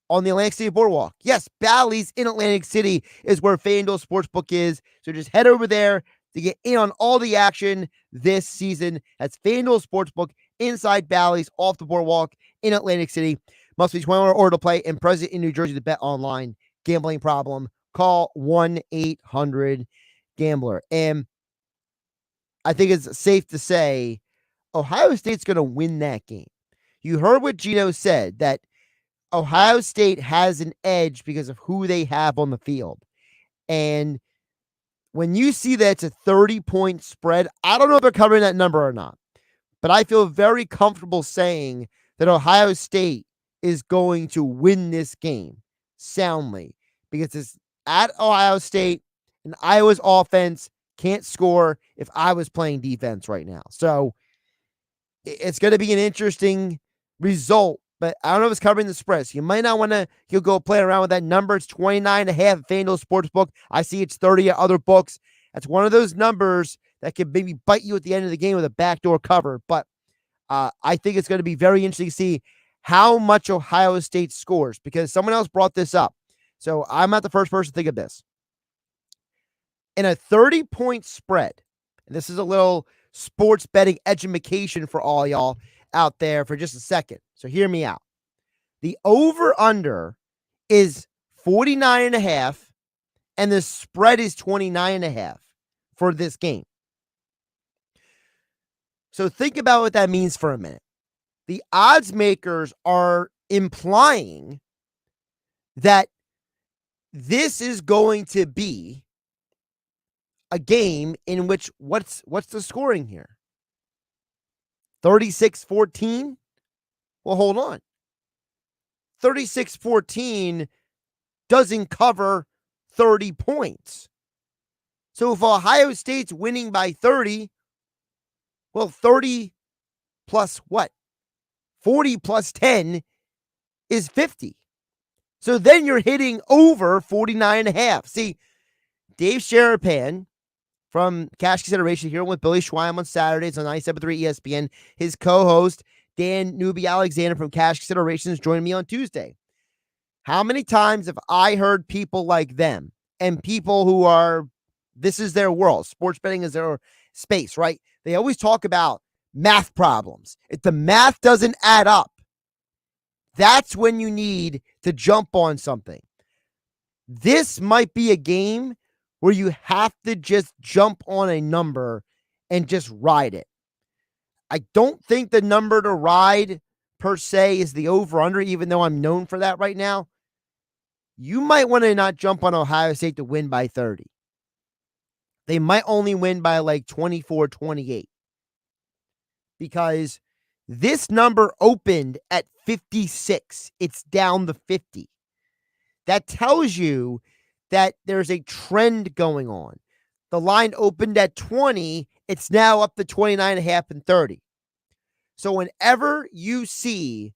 on the Atlantic City Boardwalk. Yes, Bally's in Atlantic City is where FanDuel Sportsbook is. So just head over there to get in on all the action this season. That's FanDuel Sportsbook inside Bally's off the boardwalk in Atlantic City. Must be 21 or to play and present in New Jersey to bet online. Gambling problem? Call 1-800-GAMBLER. And I think it's safe to say Ohio State's going to win that game. You heard what Gino said, that Ohio State has an edge because of who they have on the field. And when you see that it's a 30-point spread, I don't know if they're covering that number or not, but I feel very comfortable saying that Ohio State is going to win this game. soundly because it's at Ohio State and Iowa's offense can't score if I was playing defense right now. So it's going to be an interesting result, but I don't know if it's covering the spread. So you might not want to go play around with that number. It's 29.5 at FanDuel Sportsbook. I see it's 30 at other books. That's one of those numbers that could maybe bite you at the end of the game with a backdoor cover. But I think it's going to be very interesting to see how much Ohio State scores because someone else brought this up. So I'm not the first person to think of this. In a 30-point spread, and this is a little sports betting education for all y'all out there for just a second. So hear me out. The over-under is 49.5, and the spread is 29.5 for this game. So think about what that means for a minute. The odds makers are implying that this is going to be a game in which what's the scoring here? 36-14? Well, hold on. 36-14 doesn't cover 30 points. So if Ohio State's winning by 30, well, 30 plus what? 40 plus 10 is 50. So then you're hitting over 49.5. See, Dave Sharapan from Cash Consideration here with Billy Schweim on Saturdays on 97.3 ESPN. His co-host, Dan Newby-Alexander from Cash Considerations, joined me on Tuesday. How many times have I heard people like them and people who are, this is their world, sports betting is their space, right? They always talk about math problems. If the math doesn't add up, that's when you need to jump on something. This might be a game where you have to just jump on a number and just ride it. I don't think the number to ride per se is the over-under, even though I'm known for that right now. You might want to not jump on Ohio State to win by 30. They might only win by like 24-28 because this number opened at 56. It's down to 50. That tells you that there's a trend going on. The line opened at 20. It's now up to 29.5 and 30. So whenever you see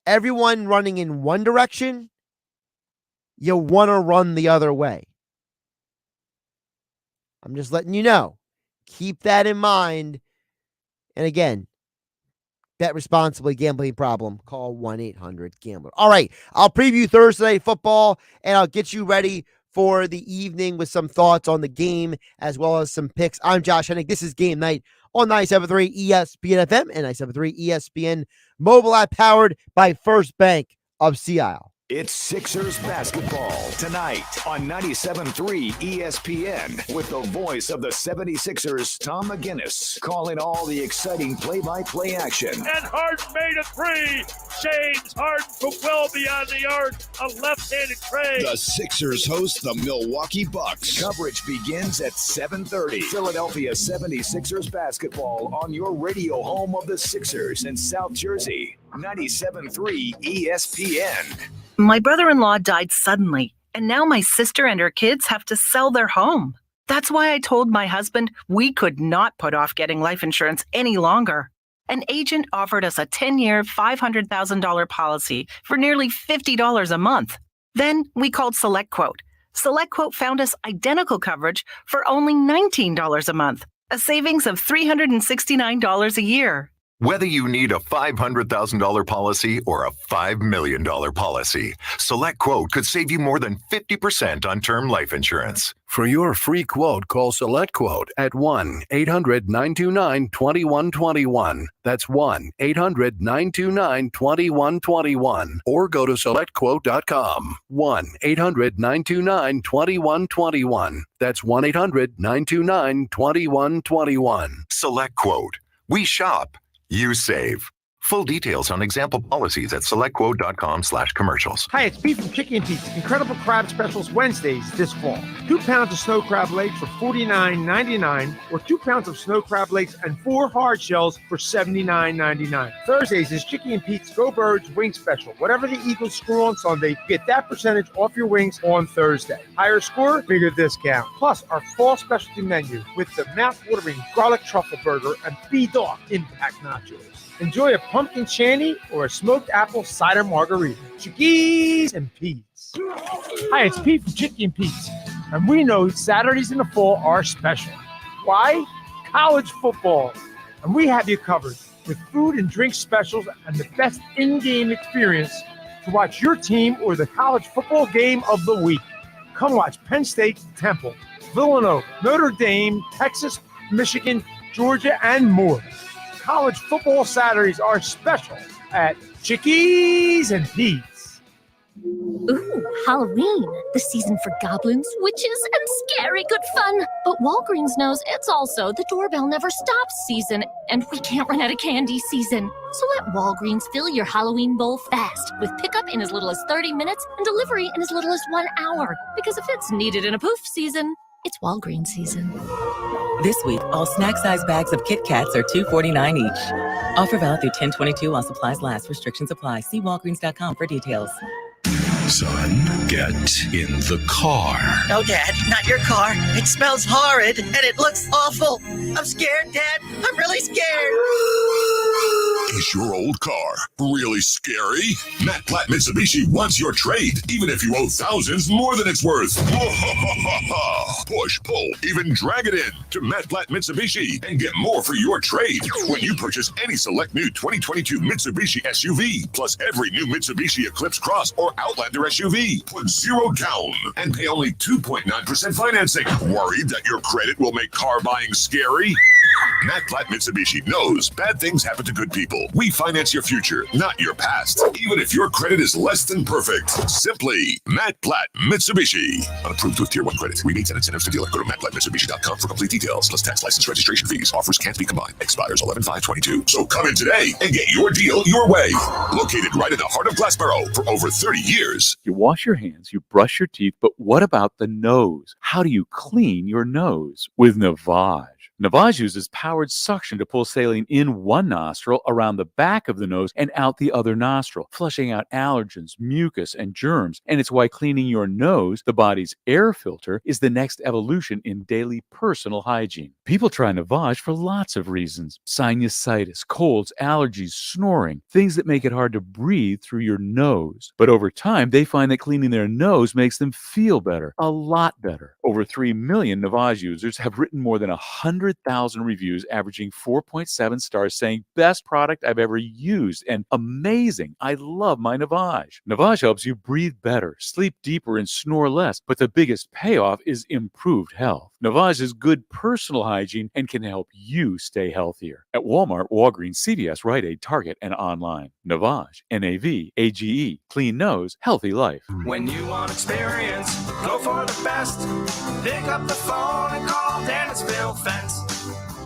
everyone running in one direction, you want to run the other way. I'm just letting you know. Keep that in mind. And again, bet responsibly. Gambling problem. Call 1-800-GAMBLER. All right. I'll preview Thursday Night Football, and I'll get you ready for the evening with some thoughts on the game as well as some picks. I'm Josh Hennig. This is Game Night on 97.3 ESPN FM and 97.3 ESPN mobile app powered by First Bank of Sea Isle. It's Sixers basketball tonight on 97.3 ESPN with the voice of the 76ers, Tom McGinnis, calling all the exciting play-by-play action. And Harden made a three. James Harden from well beyond the arc. A left-handed trade. The Sixers host the Milwaukee Bucks. Coverage begins at 7:30. Philadelphia 76ers basketball on your radio home of the Sixers in South Jersey. 97.3 ESPN. My brother-in-law died suddenly, and now my sister and her kids have to sell their home. That's why I told my husband we could not put off getting life insurance any longer. An agent offered us a 10-year, $500,000 policy for nearly $50 a month. Then we called SelectQuote. SelectQuote found us identical coverage for only $19 a month, a savings of $369 a year. Whether you need a $500,000 policy or a $5 million policy, SelectQuote could save you more than 50% on term life insurance. For your free quote, call SelectQuote at 1-800-929-2121. That's 1-800-929-2121. Or go to SelectQuote.com. 1-800-929-2121. That's 1-800-929-2121. SelectQuote. We shop. You save. Full details on example policies at selectquote.com/commercials. Hi, it's Pete from Chicky and Pete's Incredible Crab Specials Wednesdays this fall. 2 pounds of snow crab legs for $49.99 or 2 pounds of snow crab legs and 4 hard shells for $79.99. Thursdays is Chicky and Pete's Go Birds Wing Special. Whatever the Eagles score on Sunday, get that percentage off your wings on Thursday. Higher score, bigger discount. Plus, our fall specialty menu with the mouth-watering garlic truffle burger and B-Dog Impact Nachos. Enjoy a pumpkin shandy or a smoked apple cider margarita. Chickies and Pete's. Hi, it's Pete from Chicky and Pete's. And we know Saturdays in the fall are special. Why? College football. And we have you covered with food and drink specials and the best in-game experience to watch your team or the college football game of the week. Come watch Penn State, Temple, Villanova, Notre Dame, Texas, Michigan, Georgia, and more. College football Saturdays are special at Chickies and Pete's. Ooh, Halloween, the season for goblins, witches, and scary good fun. But Walgreens knows it's also the doorbell never stops season, and we can't run out of candy season. So let Walgreens fill your Halloween bowl fast with pickup in as little as 30 minutes and delivery in as little as 1 hour. Because if it's needed in a poof season, it's Walgreens season. This week, all snack-size bags of Kit Kats are $2.49 each. Offer valid through 10/22 while supplies last. Restrictions apply. See Walgreens.com for details. Son, get in the car. No, Dad, not your car. It smells horrid and it looks awful. I'm scared, Dad. I'm really scared. Is your old car really scary? Matt Platt Mitsubishi wants your trade, even if you owe thousands more than it's worth. Push, pull, even drag it in to Matt Platt Mitsubishi and get more for your trade when you purchase any select new 2022 Mitsubishi SUV, plus every new Mitsubishi Eclipse Cross or Outlander SUV. Put 0 down and pay only 2.9% financing. Worried that your credit will make car buying scary? Matt Platt Mitsubishi knows bad things happen to good people. We finance your future, not your past, even if your credit is less than perfect. Simply Matt Platt Mitsubishi. Unapproved with Tier 1 credit. Rebates and incentives to dealer. Go to mattplattmitsubishi.com for complete details. Plus tax, license, registration fees. Offers can't be combined. Expires 11/5/22. So come in today and get your deal your way. Located right in the heart of Glassboro for over 30 years. You wash your hands, you brush your teeth, but what about the nose? How do you clean your nose? With Navage. Navage uses powered suction to pull saline in one nostril, around the back of the nose, and out the other nostril, flushing out allergens, mucus, and germs. And it's why cleaning your nose, the body's air filter, is the next evolution in daily personal hygiene. People try Navage for lots of reasons: sinusitis, colds, allergies, snoring, things that make it hard to breathe through your nose. But over time, they find that cleaning their nose makes them feel better, a lot better. Over 3 million Navage users have written more than 100,000 reviews, averaging 4.7 stars, saying, "Best product I've ever used," and "Amazing, I love my Navage." Navage helps you breathe better, sleep deeper, and snore less, but the biggest payoff is improved health. Navage is good personal hygiene and can help you stay healthier. At Walmart, Walgreens, CVS, Rite Aid, Target, and online. Navage, Navage, clean nose, healthy life. When you want experience, go for the best. Pick up the phone and call Dennisville Fence.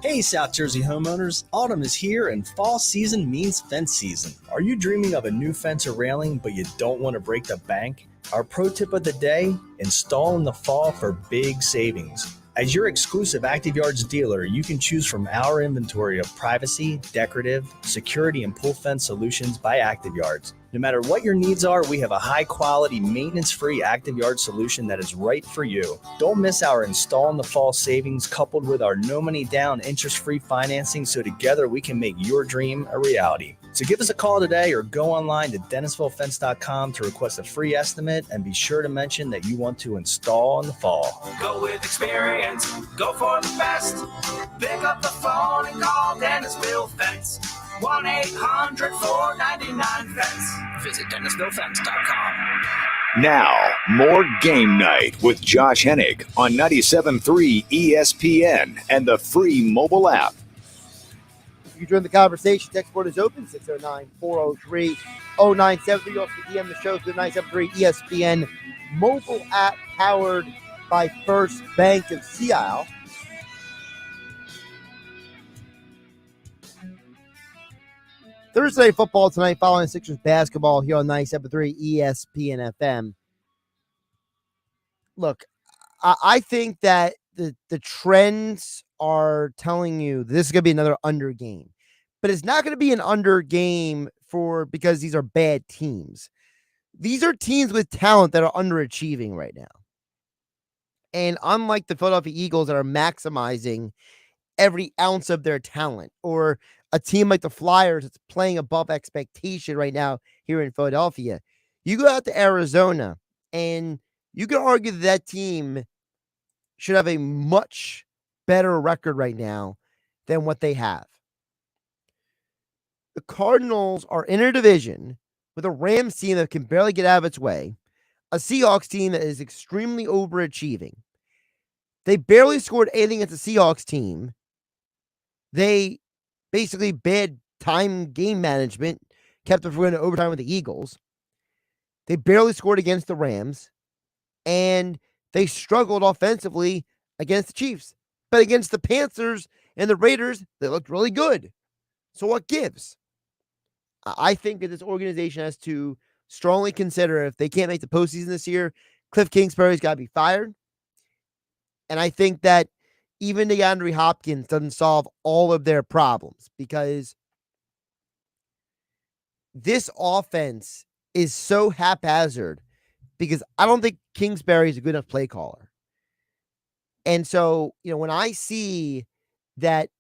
Hey South Jersey homeowners, autumn is here and fall season means fence season. Are you dreaming of a new fence or railing but you don't want to break the bank? Our pro tip of the day, install in the fall for big savings. As your exclusive Active Yards dealer, you can choose from our inventory of privacy, decorative, security, and pull fence solutions by Active Yards. No matter what your needs are, we have a high-quality, maintenance-free Active Yard solution that is right for you. Don't miss our Install in the Fall savings coupled with our no-money-down, interest-free financing, so together we can make your dream a reality. So give us a call today or go online to DennisvilleFence.com to request a free estimate, and be sure to mention that you want to install in the fall. Go with experience, go for the best. Pick up the phone and call Dennisville Fence. 1-800-499-FENCE. Visit DennisvilleFence.com. Now, more Game Night with Josh Hennig on 97.3 ESPN and the free mobile app. You join the conversation. Text board is open, 609-403-0973. Also DM the show through the 97.3 ESPN mobile app, powered by First Bank of Sea Isle. Thursday Night Football tonight following Sixers basketball here on 97.3 ESPN FM. Look, I think that the trends are telling you this is going to be another under game. But it's not going to be an under game because these are bad teams. These are teams with talent that are underachieving right now. And unlike the Philadelphia Eagles that are maximizing every ounce of their talent, or a team like the Flyers that's playing above expectation right now here in Philadelphia, you go out to Arizona and you can argue that team should have a much better record right now than what they have. The Cardinals are in a division with a Rams team that can barely get out of its way, a Seahawks team that is extremely overachieving. They barely scored anything against the Seahawks team. They basically bad time game management kept them from going to overtime with the Eagles. They barely scored against the Rams, and they struggled offensively against the Chiefs. But against the Panthers and the Raiders, they looked really good. So what gives? I think that this organization has to strongly consider, if they can't make the postseason this year, Cliff Kingsbury's got to be fired. And I think that even DeAndre Hopkins doesn't solve all of their problems, because this offense is so haphazard, because I don't think Kingsbury is a good enough play caller. And so, when I see that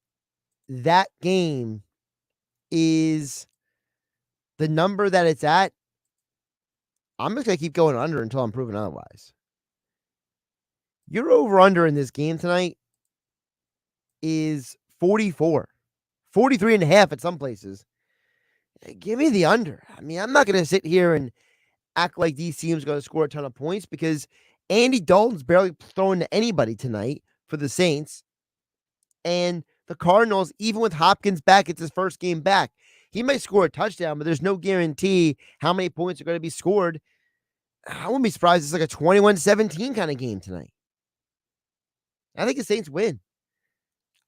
game is the number that it's at, I'm just going to keep going under until I'm proven otherwise. Your over-under in this game tonight is 44, 43.5 at some places. Give me the under. I mean, I'm not going to sit here and act like these teams are going to score a ton of points, because Andy Dalton's barely throwing to anybody tonight for the Saints. And the Cardinals, even with Hopkins back, it's his first game back. He might score a touchdown, but there's no guarantee how many points are going to be scored. I wouldn't be surprised if it's like a 21-17 kind of game tonight. I think the Saints win.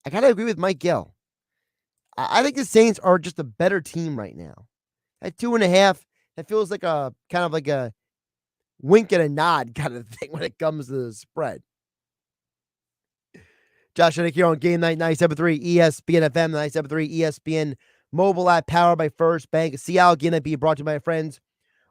I kind of agree with Mike Gill. I think the Saints are just a better team right now. At 2.5, that feels like a kind of like a wink and a nod kind of thing when it comes to the spread. Josh Hennig here on GameNight 97.3 ESPN FM, 97.3 ESPN mobile app, powered by First Bank. Seattle GameNight being brought to you by my friends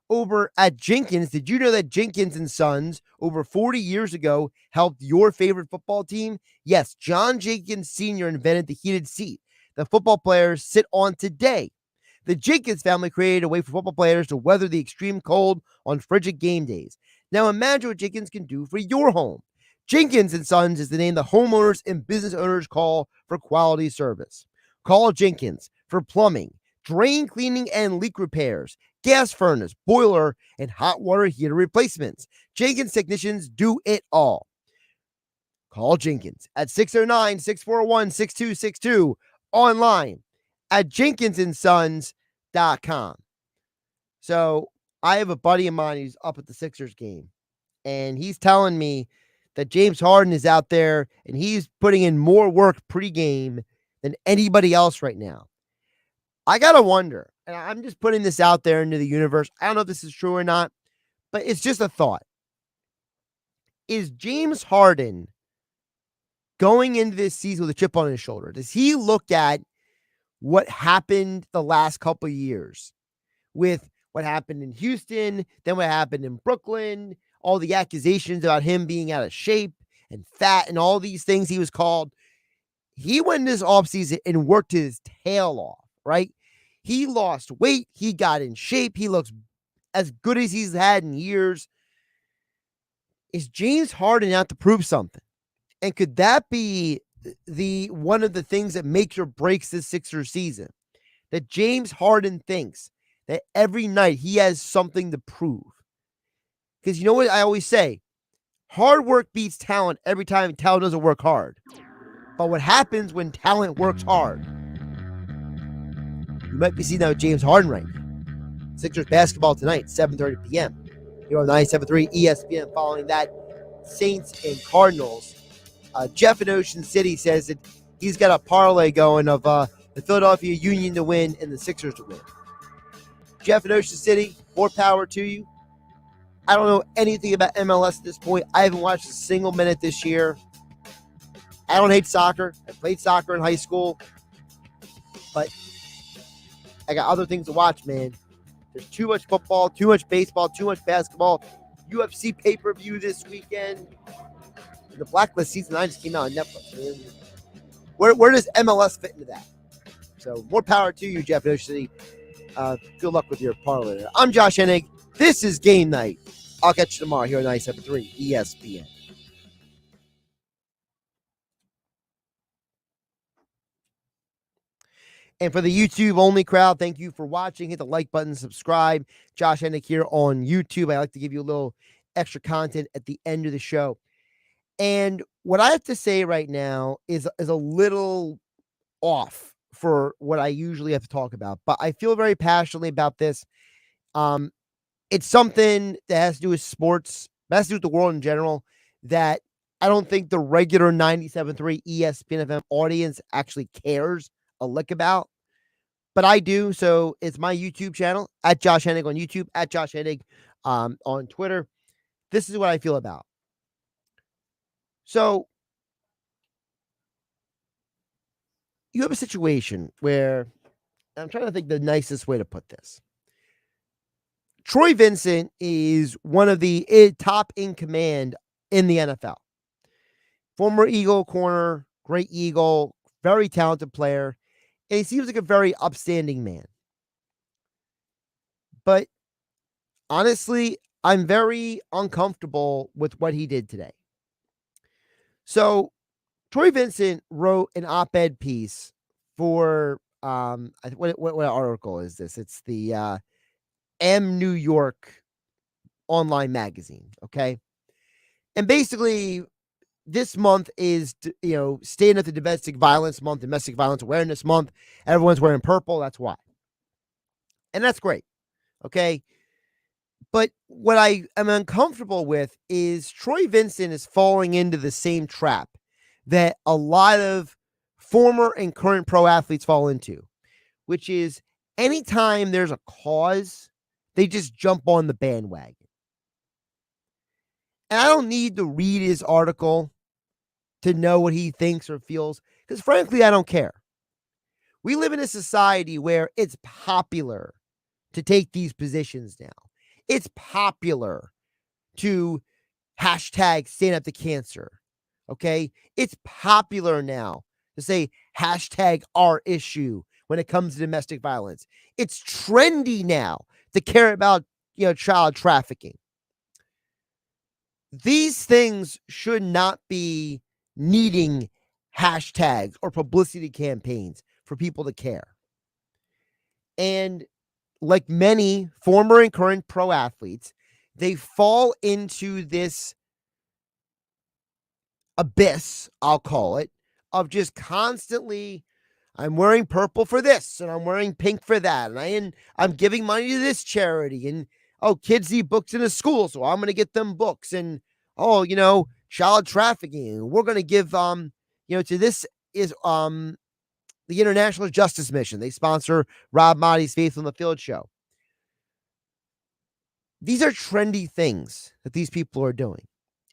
over at Jenkins. Did you know that Jenkins and Sons over 40 years ago helped your favorite football team? Yes, John Jenkins Sr. invented the heated seat that football players sit on today. The Jenkins family created a way for football players to weather the extreme cold on frigid game days. Now imagine what Jenkins can do for your home. Jenkins and Sons is the name the homeowners and business owners call for quality service. Call Jenkins for plumbing, drain cleaning and leak repairs, gas furnace, boiler, and hot water heater replacements. Jenkins technicians do it all. Call Jenkins at 609-641-6262, online at jenkinsandsons.com. So I have a buddy of mine who's up at the Sixers game, and he's telling me that James Harden is out there and he's putting in more work pregame than anybody else right now. I got to wonder, and I'm just putting this out there into the universe. I don't know if this is true or not, but it's just a thought. Is James Harden going into this season with a chip on his shoulder? Does he look at what happened the last couple of years with what happened in Houston, then what happened in Brooklyn, all the accusations about him being out of shape and fat and all these things he was called? He went this offseason and worked his tail off, right? He lost weight. He got in shape. He looks as good as he's had in years. Is James Harden out to prove something? And could that be the one of the things that makes or breaks this Sixers season? That James Harden thinks that every night he has something to prove. Because you know what I always say? Hard work beats talent every time talent doesn't work hard. But what happens when talent works hard? You might be seeing that with James Harden right now. Sixers basketball tonight, 7:30 p.m. Here on 97.3 ESPN. Following that, Saints and Cardinals. Jeff in Ocean City says that he's got a parlay going of the Philadelphia Union to win, and the Sixers to win. Jeff in Ocean City, more power to you. I don't know anything about MLS at this point. I haven't watched a single minute this year. I don't hate soccer. I played soccer in high school. But I got other things to watch, man. There's too much football, too much baseball, too much basketball. UFC pay-per-view this weekend. The Blacklist season 9 just came out on Netflix. Man. Where does MLS fit into that? So more power to you, Jeff in Ocean City. Good luck with your parlay. I'm Josh Hennig. This is Game Night. I'll catch you tomorrow here on 97.3 ESPN. And for the YouTube-only crowd, thank you for watching. Hit the like button, subscribe. Josh Hennig here on YouTube. I like to give you a little extra content at the end of the show. And what I have to say right now is a little off for what I usually have to talk about. But I feel very passionately about this. It's something that has to do with sports, that has to do with the world in general, that I don't think the regular 97.3 ESPN FM audience actually cares a lick about. But I do, so it's my YouTube channel, at Josh Hennig on YouTube, at Josh Hennig on Twitter. This is what I feel about. So, you have a situation where, I'm trying to think the nicest way to put this. Troy Vincent is one of the top in command in the NFL. Former Eagle corner, great Eagle, very talented player. And he seems like a very upstanding man. But honestly, I'm very uncomfortable with what he did today. So, Troy Vincent wrote an op-ed piece for, what article is this? It's the M New York online magazine, okay? And basically, this month is, staying at the Domestic Violence Month, Domestic Violence Awareness Month. Everyone's wearing purple. That's why. And that's great. Okay. But what I am uncomfortable with is Troy Vincent is falling into the same trap that a lot of former and current pro athletes fall into, which is anytime there's a cause, they just jump on the bandwagon. And I don't need to read his article to know what he thinks or feels, because frankly, I don't care. We live in a society where it's popular to take these positions now. It's popular to hashtag stand up to cancer. Okay? It's popular now to say hashtag our issue when it comes to domestic violence. It's trendy now to care about, child trafficking. These things should not be needing hashtags or publicity campaigns for people to care. And like many former and current pro athletes, they fall into this abyss, I'll call it, of just constantly, I'm wearing purple for this, and I'm wearing pink for that, and I'm giving money to this charity, and kids need books in a school, so I'm going to get them books, and child trafficking. We're going to give, to this is the International Justice Mission. They sponsor Rob Mattei's Faith on the Field show. These are trendy things that these people are doing.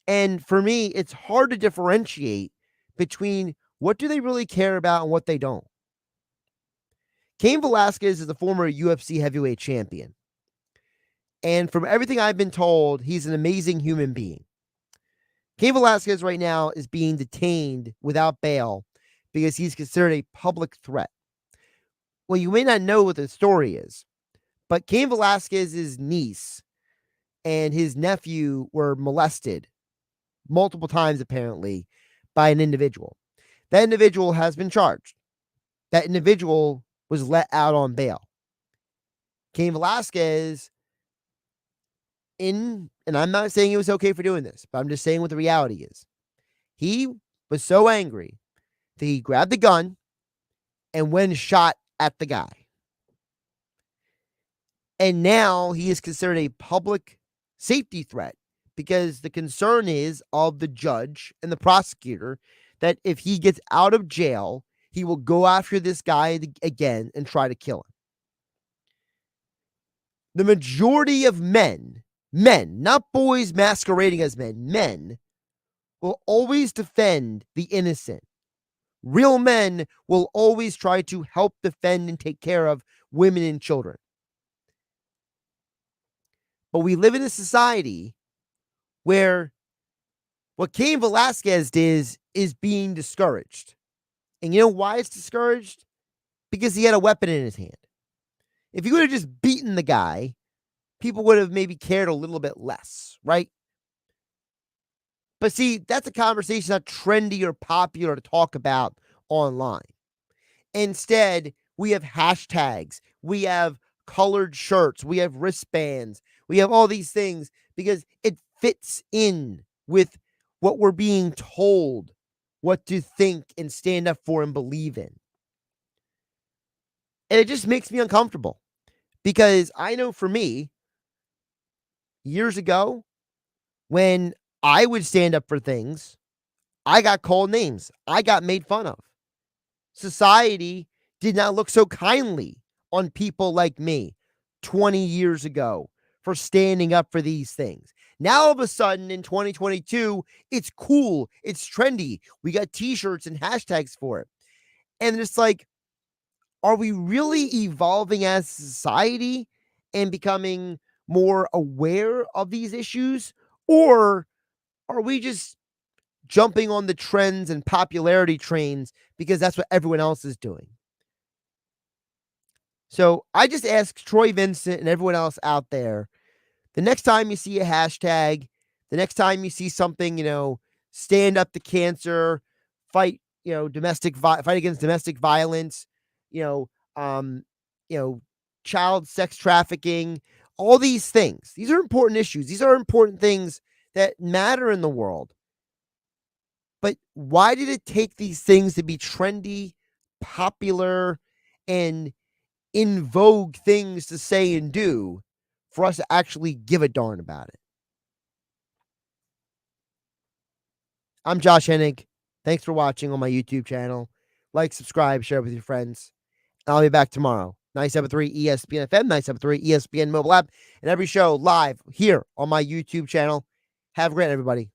And for me, it's hard to differentiate between what do they really care about and what they don't. Cain Velasquez is the former UFC heavyweight champion. And from everything I've been told, he's an amazing human being. Cain Velasquez right now is being detained without bail because he's considered a public threat. Well, you may not know what the story is, but Cain Velasquez's niece and his nephew were molested multiple times, apparently, by an individual. That individual has been charged. That individual was let out on bail. Cain Velasquez, and I'm not saying it was okay for doing this, but I'm just saying what the reality is. He was so angry that he grabbed the gun and went and shot at the guy. And now he is considered a public safety threat because the concern is of the judge and the prosecutor that if he gets out of jail, he will go after this guy again and try to kill him. The majority of men, not boys masquerading as men will always defend the innocent. Real men will always try to help defend and take care of women and children. But we live in a society where what Cain Velasquez did is being discouraged. And you know why it's discouraged? Because he had a weapon in his hand. If he would have just beaten the guy, people would have maybe cared a little bit less, right? But see, that's a conversation not trendy or popular to talk about online. Instead, we have hashtags, we have colored shirts, we have wristbands, we have all these things because it fits in with what we're being told what to think and stand up for and believe in. And it just makes me uncomfortable because I know for me, years ago, when I would stand up for things, I got called names. I got made fun of. Society did not look so kindly on people like me 20 years ago for standing up for these things. Now, all of a sudden, in 2022, it's cool. It's trendy. We got t-shirts and hashtags for it. And it's like, are we really evolving as a society and becoming more aware of these issues? Or are we just jumping on the trends and popularity trains because that's what everyone else is doing? So I just ask Troy Vincent and everyone else out there, the next time you see a hashtag, the next time you see something, stand up to cancer, fight, fight against domestic violence, child sex trafficking, all these things. These are important issues. These are important things that matter in the world. But why did it take these things to be trendy, popular, and in vogue things to say and do for us to actually give a darn about it? I'm Josh Hennig. Thanks for watching on my YouTube channel. Like, subscribe, share with your friends. And I'll be back tomorrow. 97.3 ESPN FM, 97.3 ESPN mobile app, and every show live here on my YouTube channel. Have a great night, everybody.